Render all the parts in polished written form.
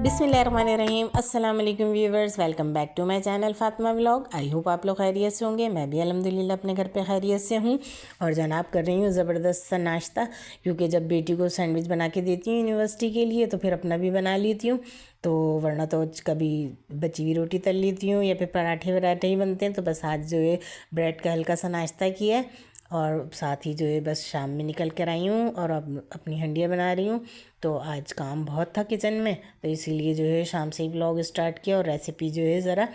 बिस्मिल्लाहिर्रहमानिर्रहीम अस्सलाम वालेकुम viewers, welcome back to my channel Fatima vlog. I hope आप लोग खैरियत से होंगे। मैं भी अल्हम्दुलिल्लाह अपने घर पे खैरियत से हूँ। और जनाब कर रही हूँ ज़बरदस्त सा नाश्ता, क्योंकि जब बेटी को सैंडविच बना के देती हूँ यूनिवर्सिटी के लिए तो फिर अपना भी बना लेती हूँ। तो वरना तो कभी बची हुई रोटी तल लेती हूँ या फिर पराठे वराठे ही बनते हैं। तो बस आज जो है ब्रेड का हल्का सा नाश्ता किया है और साथ ही जो है बस शाम में निकल कर आई हूँ और अब अपनी हंडिया बना रही हूँ। तो आज काम बहुत था किचन में, तो इसीलिए जो है शाम से ही व्लॉग स्टार्ट किया और रेसिपी जो है ज़रा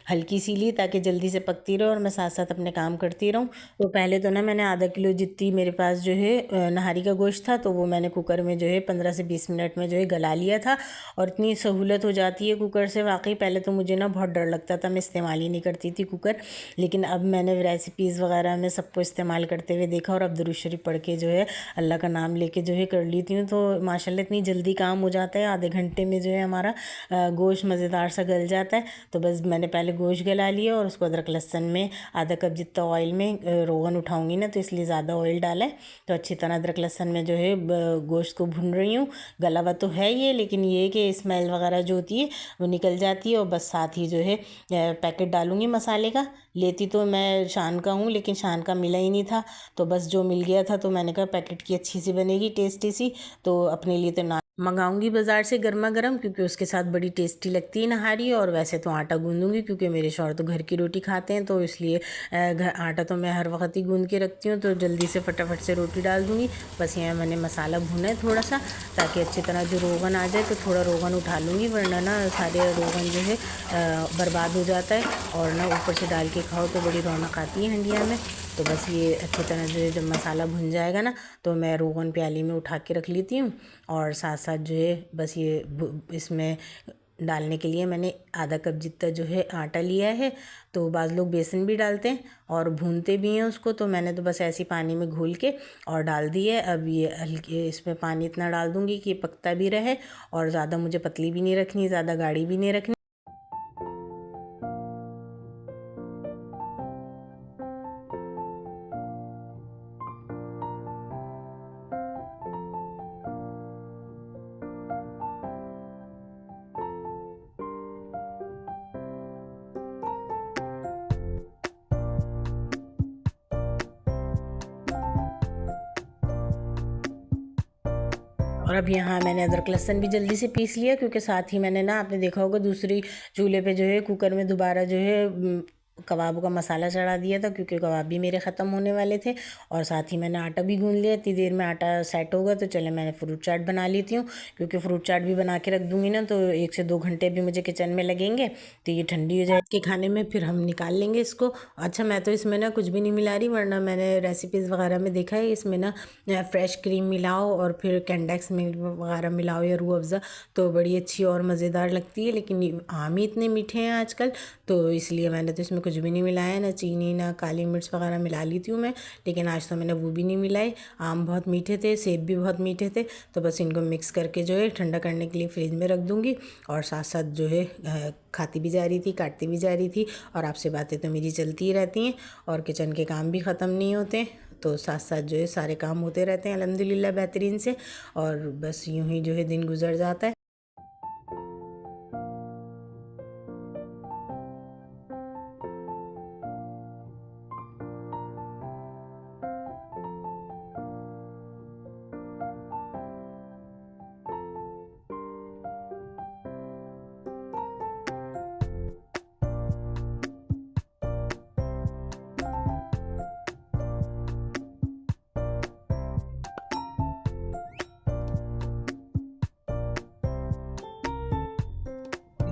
हल्की सी ली ताकि जल्दी से पकती रहे और मैं साथ साथ अपने काम करती रहूँ। तो पहले तो ना मैंने आधा किलो जितनी मेरे पास जो है नहारी का गोश्त था, तो वो मैंने कुकर में जो है 15 से 20 मिनट में जो है गला लिया था। और इतनी सहूलत हो जाती है कुकर से, वाकई पहले तो मुझे ना बहुत डर लगता था, मैं इस्तेमाल ही नहीं करती थी कुकर। लेकिन अब मैंने रेसिपीज़ वगैरह में सबको इस्तेमाल करते हुए देखा और अब दुरूद शरीफ पढ़ के जो है अल्लाह का नाम लेके जो है कर लेती हूँ। तो माशाल्लाह इतनी जल्दी काम हो जाता है, आधे घंटे में जो है हमारा गोश्त मज़ेदार सा गल जाता है। तो बस मैंने पहले गोश्त गला लिया और उसको अदरक लहसुन में आधा कप जितना ऑयल में रोगन उठाऊंगी ना, तो इसलिए ज़्यादा ऑयल डाला है। तो अच्छी तरह अदरक लहसुन में जो है गोश्त को भून रही हूँ। गला हुआ तो है ये, लेकिन ये कि स्मेल वगैरह जो होती है वो निकल जाती है। और बस साथ ही जो है पैकेट डालूँगी मसाले का। लेती तो मैं शान का हूँ, लेकिन शान का मिला ही नहीं था, तो बस जो मिल गया था तो मैंने कहा पैकेट की अच्छी सी बनेगी, टेस्टी सी, तो अपने लिए तो ना मंगाऊंगी बाज़ार से गर्मा गर्म, क्योंकि उसके साथ बड़ी टेस्टी लगती है नहारी। और वैसे तो आटा गूंदूंगी, क्योंकि मेरे शौहर तो घर की रोटी खाते हैं, तो इसलिए आटा तो मैं हर वक्त ही गूंद के रखती हूँ, तो जल्दी से फटाफट से रोटी डाल दूँगी। बस यहाँ मैंने मसाला भुना है थोड़ा सा, ताकि अच्छी तरह जो रोगन आ जाए, तो थोड़ा रोगन उठा लूँगी, वरना ना सारे रोगन जो है बर्बाद हो जाता है। और ना ऊपर से डाल के खाओ तो बड़ी रौनक आती है हंडिया में। तो बस ये अच्छी तरह से जब मसाला भुन जाएगा ना, तो मैं रोगन प्याली में उठा के रख लेती हूँ। और साथ साथ जो है बस ये इसमें डालने के लिए मैंने आधा कप जितना जो है आटा लिया है। तो बाज़ लोग बेसन भी डालते हैं और भूनते भी हैं उसको, तो मैंने तो बस ऐसे पानी में घोल के और डाल दी है। अब ये हल्के इसमें पानी इतना डाल दूँगी कि ये पकता भी रहे, और ज़्यादा मुझे पतली भी नहीं रखनी, ज़्यादा गाढ़ी भी नहीं रखनी। और अब यहाँ मैंने अदरक लहसुन भी जल्दी से पीस लिया, क्योंकि साथ ही मैंने ना, आपने देखा होगा दूसरी चूल्हे पे जो है कुकर में दोबारा जो है कबाबों का मसाला चढ़ा दिया था, क्योंकि कबाब भी मेरे ख़त्म होने वाले थे। और साथ ही मैंने आटा भी गूंद लिया। इतनी देर में आटा सेट होगा तो चले मैंने फ्रूट चाट बना लेती हूँ, क्योंकि फ्रूट चाट भी बना के रख दूँगी ना, तो 1 से 2 घंटे भी मुझे किचन में लगेंगे, तो ये ठंडी हो जाए के खाने में, फिर हम निकाल लेंगे इसको। अच्छा, मैं तो इसमें ना कुछ भी नहीं मिला रही, वरना मैंने रेसिपीज़ वगैरह में देखा है इसमें ना फ्रेश क्रीम मिलाओ और फिर कैंडेक्स मिल्क वगैरह मिलाओ या रूह अफ़ज़ा, तो बड़ी अच्छी और मज़ेदार लगती है। लेकिन ये आम ही इतने मीठे हैं आजकल, तो इसलिए मैंने तो इसमें कुछ भी नहीं मिलाया, ना चीनी ना काली मिर्च वगैरह मिला लेती हूँ मैं, लेकिन आज तो मैंने वो भी नहीं मिलाए। आम बहुत मीठे थे, सेब भी बहुत मीठे थे, तो बस इनको मिक्स करके जो है ठंडा करने के लिए फ्रिज में रख दूँगी। और साथ साथ जो है खाती भी जा रही थी, काटती भी जा रही थी, और आपसे बातें तो मेरी चलती ही रहती हैं और किचन के काम भी ख़त्म नहीं होते। तो साथ साथ जो है सारे काम होते रहते हैं अल्हम्दुलिल्लाह बेहतरीन से, और बस यूँ ही जो है दिन गुजर जाता है।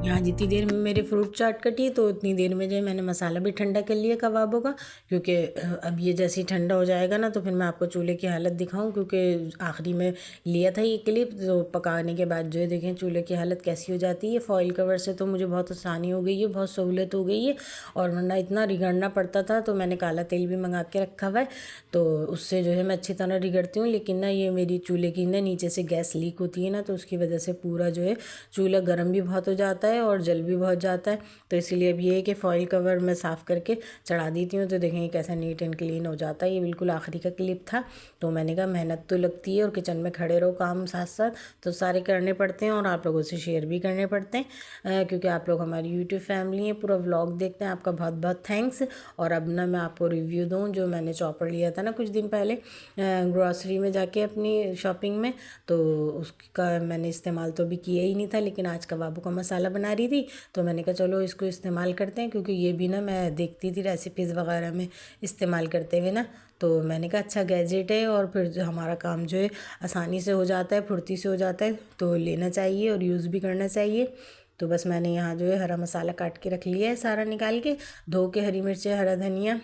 यहाँ जितनी देर में मेरे फ्रूट चाट कटी, तो उतनी देर में जो है मैंने मसाला भी ठंडा कर लिया कबाबों का, क्योंकि अब ये जैसे ही ठंडा हो जाएगा ना, तो फिर मैं आपको चूल्हे की हालत दिखाऊं, क्योंकि आखिरी में लिया था ये क्लिप, तो पकाने के बाद जो है देखें चूल्हे की हालत कैसी हो जाती है। फॉइल कवर से तो मुझे बहुत आसानी हो गई है, बहुत सहूलत हो गई है, और वरना इतना रिगड़ना पड़ता था। तो मैंने काला तेल भी मंगा के रखा हुआ है, तो उससे जो है मैं अच्छी तरह रिगड़ती हूँ। लेकिन ना ये मेरी चूल्हे की ना नीचे से गैस लीक होती है ना, तो उसकी वजह से पूरा जो है चूल्हा गर्म भी बहुत हो जाता है है और जल भी बहुत जाता है। तो इसीलिए अब ये है कि फ़ॉइल कवर मैं साफ़ करके चढ़ा देती हूँ। तो देखेंगे कैसा नीट एंड क्लीन हो जाता है। ये बिल्कुल आखिरी का क्लिप था, तो मैंने कहा मेहनत तो लगती है और किचन में खड़े रहो काम साथ साथ, तो सारे करने पड़ते हैं और आप लोगों से शेयर भी करने पड़ते हैं, क्योंकि आप लोग हमारी यूट्यूब फैमिली है, पूरा व्लॉग देखते हैं। आपका बहुत बहुत थैंक्स। और अब ना मैं आपको रिव्यू दूँ, जो मैंने चॉपर लिया था ना कुछ दिन पहले ग्रॉसरी में जाके अपनी शॉपिंग में, तो उसका मैंने इस्तेमाल तो अभी किया ही नहीं था, लेकिन आज कबाबों का मसाला बना रही थी तो मैंने कहा चलो इसको इस्तेमाल करते हैं, क्योंकि ये भी ना मैं देखती थी रेसिपीज़ वगैरह में इस्तेमाल करते हुए ना, तो मैंने कहा अच्छा गैजेट है और फिर जो हमारा काम जो है आसानी से हो जाता है, फुर्ती से हो जाता है, तो लेना चाहिए और यूज़ भी करना चाहिए। तो बस मैंने यहाँ जो है हरा मसाला काट के रख लिया है, सारा निकाल के धो के, हरी मिर्चें, हरा धनिया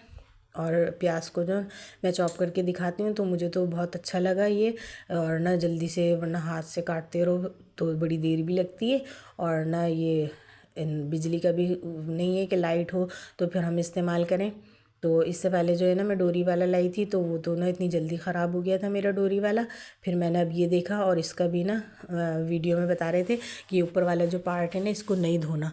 और प्याज को जो मैं चॉप करके दिखाती हूँ, तो मुझे तो बहुत अच्छा लगा ये। और ना जल्दी से, वरना हाथ से काटते रहो तो बड़ी देर भी लगती है, और ना ये बिजली का भी नहीं है कि लाइट हो तो फिर हम इस्तेमाल करें। तो इससे पहले जो है ना मैं डोरी वाला लाई थी, तो वो तो ना इतनी जल्दी ख़राब हो गया था मेरा डोरी वाला। फिर मैंने अब ये देखा, और इसका भी ना वीडियो में बता रहे थे कि ऊपर वाला जो पार्ट है ना इसको नहीं धोना।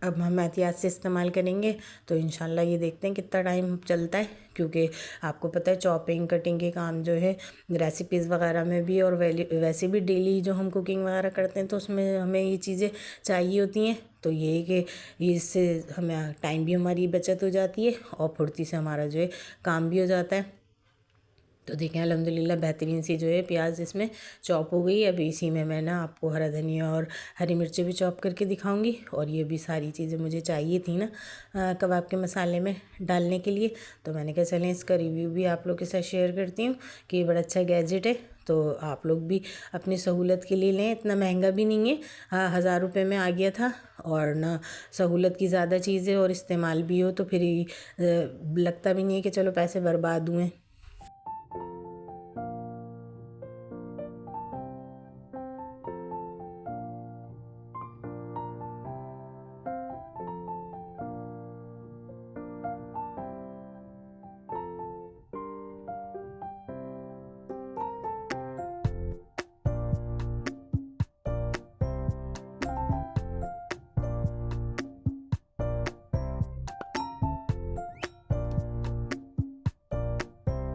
अब हम एहतियात से इस्तेमाल करेंगे तो इंशाल्लाह ये देखते हैं कितना टाइम चलता है, क्योंकि आपको पता है चॉपिंग कटिंग के काम जो है रेसिपीज़ वगैरह में भी, और वैसे भी डेली जो हम कुकिंग वगैरह करते हैं तो उसमें हमें ये चीज़ें चाहिए होती हैं। तो ये है कि इससे हमें टाइम भी, हमारी बचत हो जाती है और फुर्ती से हमारा जो है काम भी हो जाता है। तो देखें अल्हम्दुलिल्लाह बेहतरीन सी जो है प्याज इसमें चॉप हो गई। अभी इसी में मैं ना आपको हरा धनिया और हरी मिर्ची भी चॉप करके दिखाऊंगी, और ये भी सारी चीज़ें मुझे चाहिए थी ना कबाब के मसाले में डालने के लिए। तो मैंने कहा चलें इसका रिव्यू भी आप लोग के साथ शेयर करती हूँ कि ये बड़ा अच्छा गैजेट है, तो आप लोग भी अपनी सहूलत के लिए लें। इतना महंगा भी नहीं है, 1000 रुपये में आ गया था, और ना सहूलत की ज़्यादा चीज़ें और इस्तेमाल भी हो तो फिर लगता भी नहीं है कि चलो पैसे बर्बाद हुए।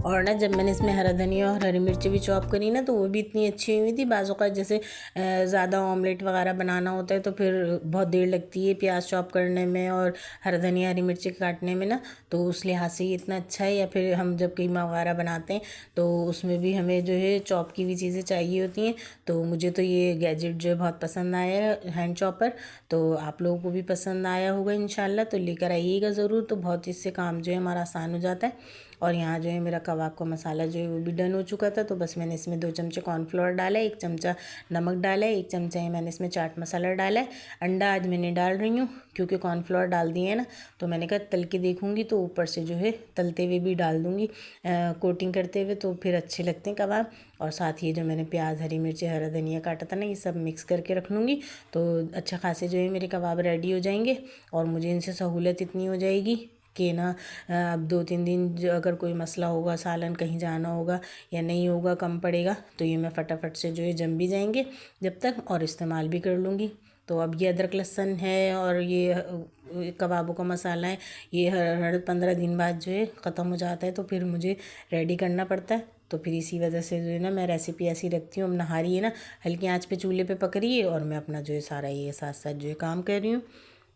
और ना जब मैंने इसमें हरा धनिया और हरी मिर्ची भी चॉप करी ना, तो वो भी इतनी अच्छी हुई थी। बाज़ औक़ात जैसे ज़्यादा ऑमलेट वगैरह बनाना होता है तो फिर बहुत देर लगती है प्याज चॉप करने में और हरा धनिया हरी मिर्ची काटने में ना, तो उस लिहाज से ये इतना अच्छा है। या फिर हम जब कीमा वगैरह बनाते हैं तो उसमें भी हमें जो है चॉप की भी चीज़ें चाहिए होती हैं। तो मुझे तो ये गैजेट जो है बहुत पसंद आया है, हैंड चॉपर। तो आप लोगों को भी पसंद आया होगा इंशाल्लाह, तो लेकर आइएगा ज़रूर। तो बहुत इससे काम जो है हमारा आसान हो जाता है। और यहाँ जो है मेरा कबाब का मसाला जो है वो भी डन हो चुका था, तो बस मैंने इसमें 2 चमचे कॉर्नफ्लोर डाला है, 1 चमचा नमक डाला है, 1 चमचा ही मैंने इसमें चाट मसाला डाला है। अंडा आज मैंने डाल रही हूँ क्योंकि कॉर्नफ्लोर डाल दिए हैं ना, तो मैंने कहा तल के देखूँगी तो ऊपर से जो है तलते हुए भी डाल दूँगी कोटिंग करते हुए, तो फिर अच्छे लगते हैं कबाब। और साथ ही जो मैंने प्याज हरी मिर्ची हरा धनिया काटा था ना, ये सब मिक्स करके रख लूँगी, तो अच्छा खासे जो है मेरे कबाब रेडी हो जाएंगे। और मुझे इनसे सहूलत इतनी हो जाएगी कि ना अब 2-3 दिन जो अगर कोई मसला होगा, सालन कहीं जाना होगा या नहीं होगा, कम पड़ेगा, तो ये मैं फटाफट से जो है जम भी जाएंगे जब तक, और इस्तेमाल भी कर लूँगी। तो अब ये अदरक लहसुन है और ये कबाबों का मसाला है, ये हर 15 दिन बाद जो है ख़त्म हो जाता है, तो फिर मुझे रेडी करना पड़ता है। तो फिर इसी वजह से जो है ना मैं रेसिपी ऐसी रखती हूँ। अब नहारी है ना, हल्की आंच पे चूल्हे पे पक रही है और मैं अपना जो है सारा ये साथ साथ जो है काम कर रही हूँ।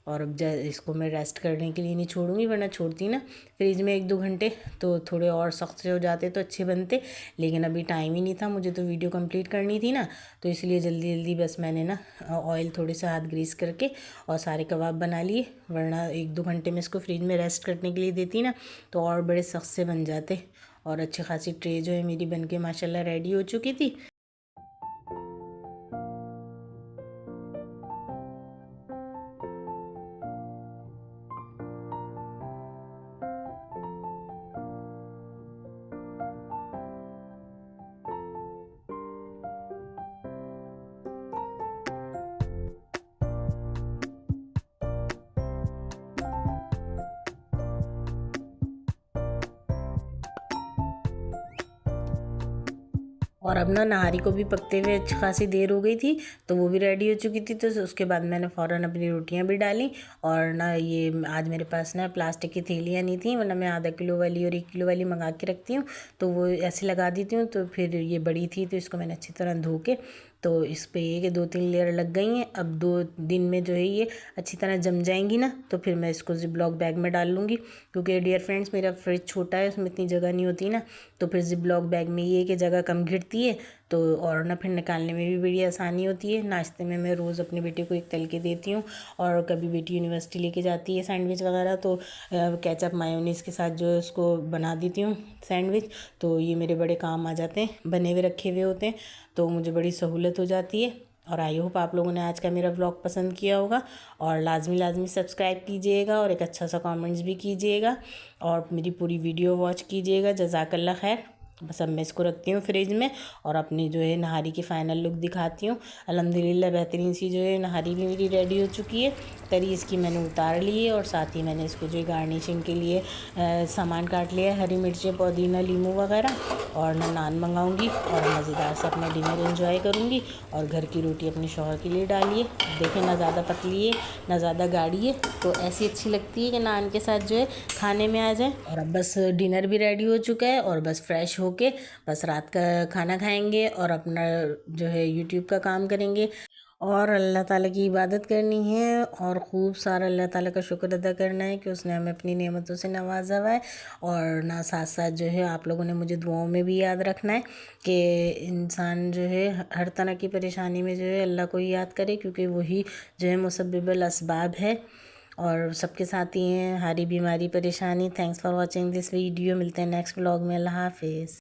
और अब इसको मैं रेस्ट करने के लिए नहीं छोड़ूंगी, वरना छोड़ती ना फ्रिज में 1-2 घंटे तो थोड़े और सख्त से हो जाते तो अच्छे बनते, लेकिन अभी टाइम ही नहीं था, मुझे तो वीडियो कंप्लीट करनी थी ना, तो इसलिए जल्दी जल्दी बस मैंने ना ऑयल थोड़े से हाथ ग्रीस करके और सारे कबाब बना लिए। वरना 1-2 घंटे में इसको फ्रिज में रेस्ट करने के लिए देती ना तो और बड़े सख्त से बन जाते। और अच्छी खासी ट्रे जो है मेरी बन के माशाल्लाह रेडी हो चुकी थी। और अब ना नहारी को भी पकते हुए अच्छी खासी देर हो गई थी, तो वो भी रेडी हो चुकी थी। तो उसके बाद मैंने फ़ौरन अपनी रोटियां भी डाली। और ना ये आज मेरे पास ना प्लास्टिक की थैलियाँ नहीं थी, वरना मैं आधा किलो वाली और 1 किलो वाली मंगा के रखती हूँ, तो वो ऐसे लगा देती हूँ। तो फिर ये बड़ी थी तो इसको मैंने अच्छी तरह धो के, तो इस पे ये कि 2-3 लेयर लग गई हैं। अब 2 दिन में जो है ये अच्छी तरह जम जाएंगी ना, तो फिर मैं इसको ज़िप-लॉक बैग में डाल लूँगी। क्योंकि डियर फ्रेंड्स मेरा फ्रिज छोटा है, उसमें इतनी जगह नहीं होती ना, तो फिर ज़िप-लॉक बैग में ये है कि जगह कम घिरती है, तो और ना फिर निकालने में भी बड़ी आसानी होती है। नाश्ते में मैं रोज़ अपने बेटे को एक तल के देती हूँ, और कभी बेटी यूनिवर्सिटी लेके जाती है सैंडविच वगैरह, तो केचप मायोनीज़ के साथ जो है उसको बना देती हूँ सैंडविच। तो ये मेरे बड़े काम आ जाते हैं, बने हुए रखे हुए होते हैं, तो मुझे बड़ी सहूलत हो जाती है। और आई होप आप लोगों ने आज का मेरा व्लॉग पसंद किया होगा, और लाजमी सब्सक्राइब कीजिएगा और एक अच्छा सा कमेंट्स भी कीजिएगा, और मेरी पूरी वीडियो वॉच कीजिएगा। जज़ाकल्लाह खैर। बस अब मैं इसको रखती हूँ फ्रिज में, और अपनी जो है नहारी की फ़ाइनल लुक दिखाती हूँ। अल्हम्दुलिल्लाह बेहतरीन सी जो है नहारी भी मेरी रेडी हो चुकी है। तरी इसकी मैंने उतार ली है, और साथ ही मैंने इसको जो गार्निशिंग के लिए सामान काट लिया है, हरी मिर्चें, पुदीना, लीमू वगैरह। और मैं नान मंगाऊंगी और मज़ेदार से अपना डिनर एंजॉय करूंगी। और घर की रोटी अपने शौहर के लिए डालिए। देखें ना ज़्यादा पतली है ना ज़्यादा गाढ़ी है, तो ऐसी अच्छी लगती है कि नान के साथ जो है खाने में आ जाए। और अब बस डिनर भी रेडी हो चुका है, और बस फ्रेश होके बस रात का खाना खाएंगे और अपना जो है यूट्यूब का काम करेंगे, और अल्लाह ताला की इबादत करनी है, और ख़ूब सारा अल्लाह ताला का शुक्र अदा करना है कि उसने हमें अपनी नेमतों से नवाजा हुआ है। और ना साथ साथ जो है आप लोगों ने मुझे दुआओं में भी याद रखना है कि इंसान जो है हर तरह की परेशानी में जो है अल्लाह को ही याद करे, क्योंकि वही जो है मुसब्बिबुल असबाब है, और सबके साथ ही हैं, हरी बीमारी परेशानी। Thanks for watching this video. मिलते हैं नेक्स्ट व्लॉग में। अल्लाह हाफिज़।